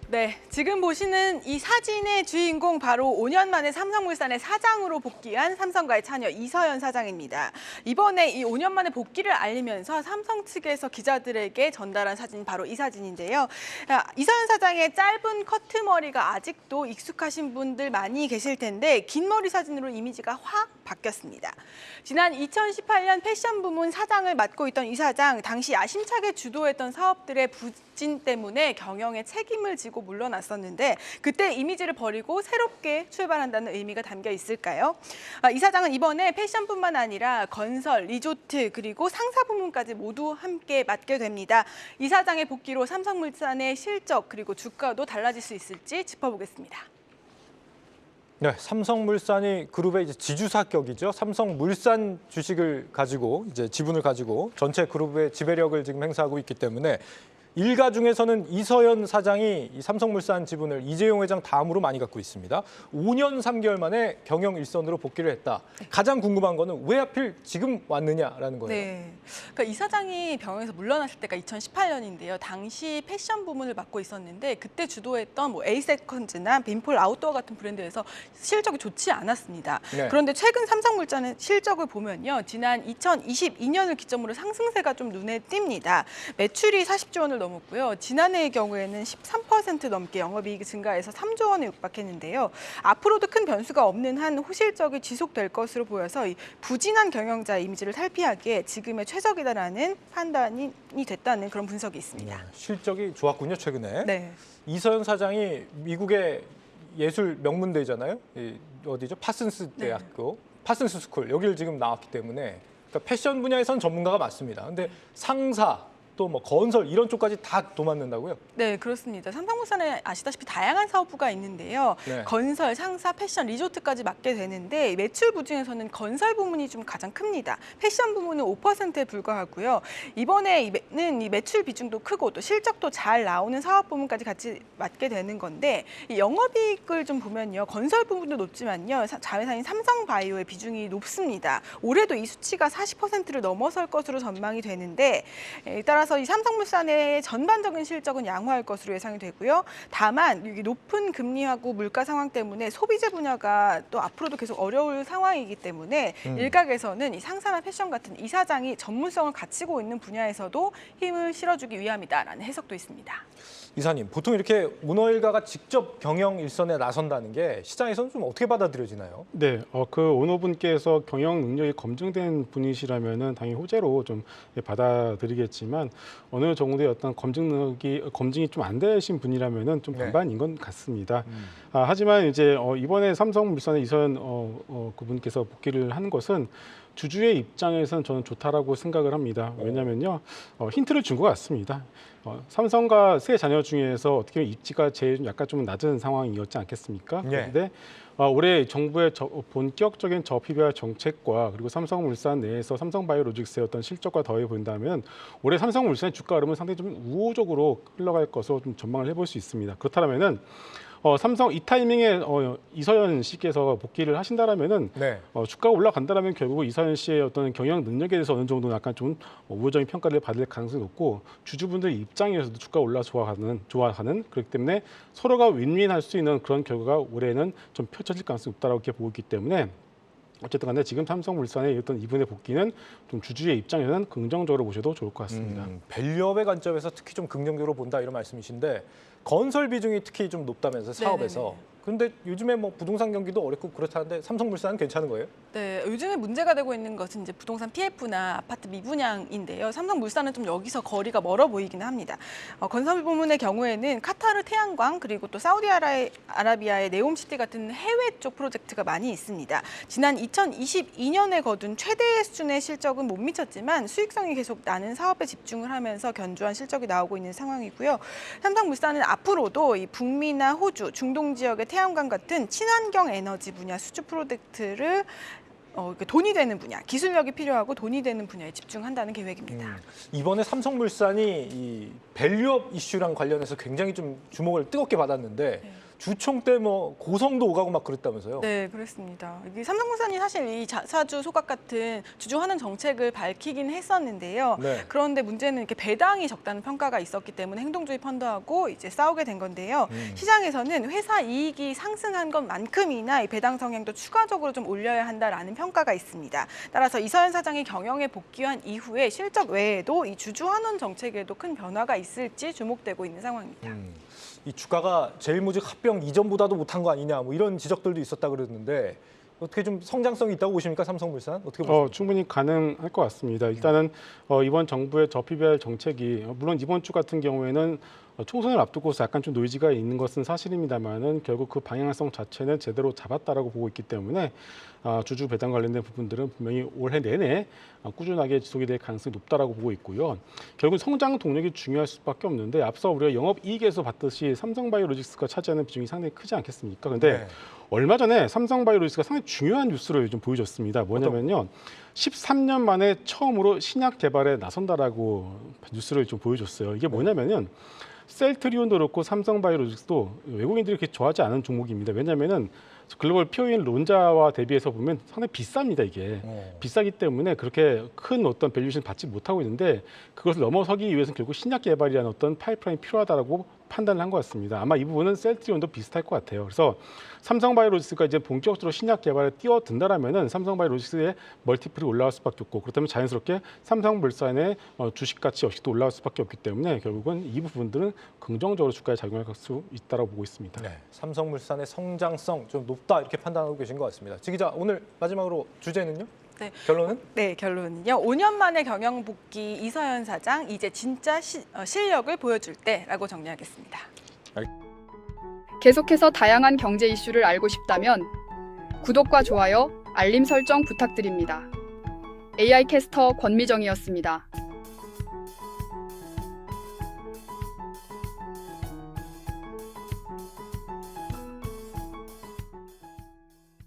네, 지금 보시는 이 사진의 주인공 바로 5년 만에 삼성물산의 사장으로 복귀한 삼성과의 차녀 이서연 사장입니다. 이번에 이 5년 만에 복귀를 알리면서 삼성 측에서 기자들에게 전달한 사진 바로 이 사진인데요. 이서연 사장의 짧은 커트머리가 아직도 익숙하신 분들 많이 계실 텐데 긴 머리 사진으로 이미지가 확 바뀌었습니다. 지난 2018년 패션 부문 사장을 맡고 있던 이 사장, 당시 야심차게 주도했던 사업들의 부진 때문에 경영에 책임을 지고 물러났었는데 그때 이미지를 버리고 새롭게 출발한다는 의미가 담겨 있을까요? 이 사장은 이번에 패션뿐만 아니라 건설, 리조트 그리고 상사 부문까지 모두 함께 맡게 됩니다. 이 사장의 복귀로 삼성물산의 실적 그리고 주가도 달라질 수 있을지 짚어보겠습니다. 네, 삼성물산이 그룹의 이제 지주사격이죠. 삼성물산 주식을 가지고 이제 지분을 가지고 전체 그룹의 지배력을 지금 행사하고 있기 때문에 일가 중에서는 이서연 사장이 이 삼성물산 지분을 이재용 회장 다음으로 많이 갖고 있습니다. 5년 3개월 만에 경영 일선으로 복귀를 했다. 가장 궁금한 거는 왜 하필 지금 왔느냐라는 거예요. 네, 그러니까 이 사장이 병행에서 물러났을 때가 2018년인데요. 당시 패션 부문을 맡고 있었는데 그때 주도했던 뭐 에이세컨즈나 빈폴 아웃도어 같은 브랜드에서 실적이 좋지 않았습니다. 네. 그런데 최근 삼성물산의 실적을 보면요. 지난 2022년을 기점으로 상승세가 좀 눈에 띕니다. 매출이 40조 원을 넘었고요. 지난해의 경우에는 13% 넘게 영업이익이 증가해서 3조 원에 육박했는데요. 앞으로도 큰 변수가 없는 한 호실적이 지속될 것으로 보여서 이 부진한 경영자 이미지를 탈피하기에 지금의 최적이다라는 판단이 됐다는 그런 분석이 있습니다. 실적이 좋았군요, 최근에. 네. 이서연 사장이 미국의 예술 명문대잖아요. 어디죠? 파슨스 대학교, 파슨스 스쿨. 여기를 지금 나왔기 때문에 그러니까 패션 분야에선 전문가가 맞습니다. 근데 상사 또 뭐 건설 이런 쪽까지 다 도맡는다고요? 네, 그렇습니다. 삼성물산에 아시다시피 다양한 사업부가 있는데요. 네. 건설, 상사, 패션, 리조트까지 맡게 되는데 매출 부진에서는 건설 부문이 좀 가장 큽니다. 패션 부문은 5%에 불과하고요. 이번에는 이 매출 비중도 크고 또 실적도 잘 나오는 사업 부문까지 같이 맡게 되는 건데 이 영업이익을 좀 보면요. 건설 부문도 높지만요. 자회사인 삼성바이오의 비중이 높습니다. 올해도 이 수치가 40%를 넘어설 것으로 전망이 되는데 따라서 이 삼성물산의 전반적인 실적은 양호할 것으로 예상이 되고요. 다만 여기 높은 금리하고 물가 상황 때문에 소비재 분야가 또 앞으로도 계속 어려울 상황이기 때문에 일각에서는 이 상사나 패션 같은 이 사장이 전문성을 갖추고 있는 분야에서도 힘을 실어주기 위함이다라는 해석도 있습니다. 이사님, 보통 이렇게 문어일가가 직접 경영 일선에 나선다는 게 시장에서는 좀 어떻게 받아들여지나요? 네, 그 오너분께서 경영 능력이 검증된 분이시라면은 당연히 호재로 좀 받아들이겠지만 어느 정도의 어떤 검증이 좀 안 되신 분이라면은 좀 반반인 것 같습니다. 하지만 이제 이번에 삼성물산의 이서연 그분께서 복귀를 한 것은 주주의 입장에서는 저는 좋다라고 생각을 합니다. 왜냐면요, 힌트를 준 것 같습니다. 삼성과 세 자녀 중에서 어떻게 보면 입지가 제일 약간 좀 낮은 상황이었지 않겠습니까? 그런데 올해 정부의 본격적인 저PBR 정책과 그리고 삼성물산 내에서 삼성바이오로직스의 어떤 실적과 더해 본다면 올해 삼성물산의 주가 흐름은 상당히 좀 우호적으로 흘러갈 것으로 좀 전망을 해볼 수 있습니다. 그렇다면은 삼성 이 타이밍에 이서연 씨께서 복귀를 하신다라면은 주가가 올라간다라면 결국 이서연 씨의 어떤 경영 능력에 대해서 어느 정도 약간 좀 우호적인 평가를 받을 가능성이 높고 주주분들 입장에서도 주가 올라 좋아하는 그렇기 때문에 서로가 윈윈할 수 있는 그런 결과가 올해는 좀 펼쳐질 가능성이 높다라고 이렇게 보고 있기 때문에 어쨌든 간에 지금 삼성물산의 어떤 이분의 복귀는 좀 주주의 입장에서는 긍정적으로 보셔도 좋을 것 같습니다. 밸류업의 관점에서 특히 좀 긍정적으로 본다 이런 말씀이신데 건설 비중이 특히 좀 높다면서 사업에서. 네네네. 그런데 요즘에 뭐 부동산 경기도 어렵고 그렇다는데 삼성물산은 괜찮은 거예요? 네, 요즘에 문제가 되고 있는 것은 이제 부동산 PF나 아파트 미분양인데요. 삼성물산은 좀 여기서 거리가 멀어 보이기는 합니다. 건설 부문의 경우에는 카타르 태양광 그리고 또 사우디아라비아의 네옴시티 같은 해외 쪽 프로젝트가 많이 있습니다. 지난 2022년에 거둔 최대 수준의 실적은 못 미쳤지만 수익성이 계속 나는 사업에 집중을 하면서 견조한 실적이 나오고 있는 상황이고요. 삼성물산은 앞으로도 이 북미나 호주, 중동 지역의 태양광 같은 친환경 에너지 분야 수주 프로젝트를 돈이 되는 분야, 기술력이 필요하고 돈이 되는 분야에 집중한다는 계획입니다. 이번에 삼성물산이 이 밸류업 이슈랑 관련해서 굉장히 좀 주목을 뜨겁게 받았는데 주총 때 뭐 고성도 오가고 막 그랬다면서요? 네, 그렇습니다. 이게 삼성물산이 사실 이 자사주 소각 같은 주주환원 정책을 밝히긴 했었는데요. 네. 그런데 문제는 이렇게 배당이 적다는 평가가 있었기 때문에 행동주의 펀드하고 이제 싸우게 된 건데요. 시장에서는 회사 이익이 상승한 것만큼이나 이 배당 성향도 추가적으로 좀 올려야 한다라는 평가가 있습니다. 따라서 이서연 사장이 경영에 복귀한 이후에 실적 외에도 이 주주환원 정책에도 큰 변화가 있을지 주목되고 있는 상황입니다. 이 주가가 제일모직 합병 이전보다도 못한 거 아니냐 뭐 이런 지적들도 있었다 그러는데 어떻게 좀 성장성이 있다고 보십니까? 삼성물산 어떻게 보십니까? 충분히 가능할 것 같습니다. 일단은 이번 정부의 저PBR 정책이 물론 이번 주 같은 경우에는 총선을 앞두고서 약간 좀 노이즈가 있는 것은 사실입니다만은 결국 그 방향성 자체는 제대로 잡았다라고 보고 있기 때문에 주주 배당 관련된 부분들은 분명히 올해 내내 꾸준하게 지속이 될 가능성이 높다라고 보고 있고요. 결국 성장 동력이 중요할 수밖에 없는데 앞서 우리가 영업이익에서 봤듯이 삼성바이오로직스가 차지하는 비중이 상당히 크지 않겠습니까? 그런데 네. 얼마 전에 삼성바이오로직스가 상당히 중요한 뉴스를 요즘 보여줬습니다. 뭐냐면요. 13년 만에 처음으로 신약 개발에 나선다라고 뉴스를 좀 보여줬어요. 이게 뭐냐면은 셀트리온도 그렇고 삼성바이오로직스도 외국인들이 그렇게 좋아하지 않은 종목입니다. 왜냐하면은 글로벌 PO인 론자와 대비해서 보면 상당히 비쌉니다. 이게 비싸기 때문에 그렇게 큰 어떤 밸류에이션 받지 못하고 있는데 그것을 넘어서기 위해서는 결국 신약 개발이라는 어떤 파이프라인이 필요하다라고 판단을 한 것 같습니다. 아마 이 부분은 셀트리온도 비슷할 것 같아요. 그래서 삼성바이오로직스가 이제 본격적으로 신약 개발에 뛰어든다라면은 삼성바이오로직스의 멀티플이 올라갈 수밖에 없고 그렇다면 자연스럽게 삼성물산의 주식 가치 역시 또 올라갈 수밖에 없기 때문에 결국은 이 부분들은 긍정적으로 주가에 작용할 수 있다고 보고 있습니다. 네, 삼성물산의 성장성 좀 높다 이렇게 판단하고 계신 것 같습니다. 지 기자 오늘 마지막으로 주제는요? 네. 결론은? 네, 결론은요. 5년 만에 경영 복귀 이서연 사장 이제 진짜 실력을 보여줄 때라고 정리하겠습니다. 계속해서 다양한 경제 이슈를 알고 싶다면 구독과 좋아요, 알림 설정 부탁드립니다. AI 캐스터 권미정이었습니다.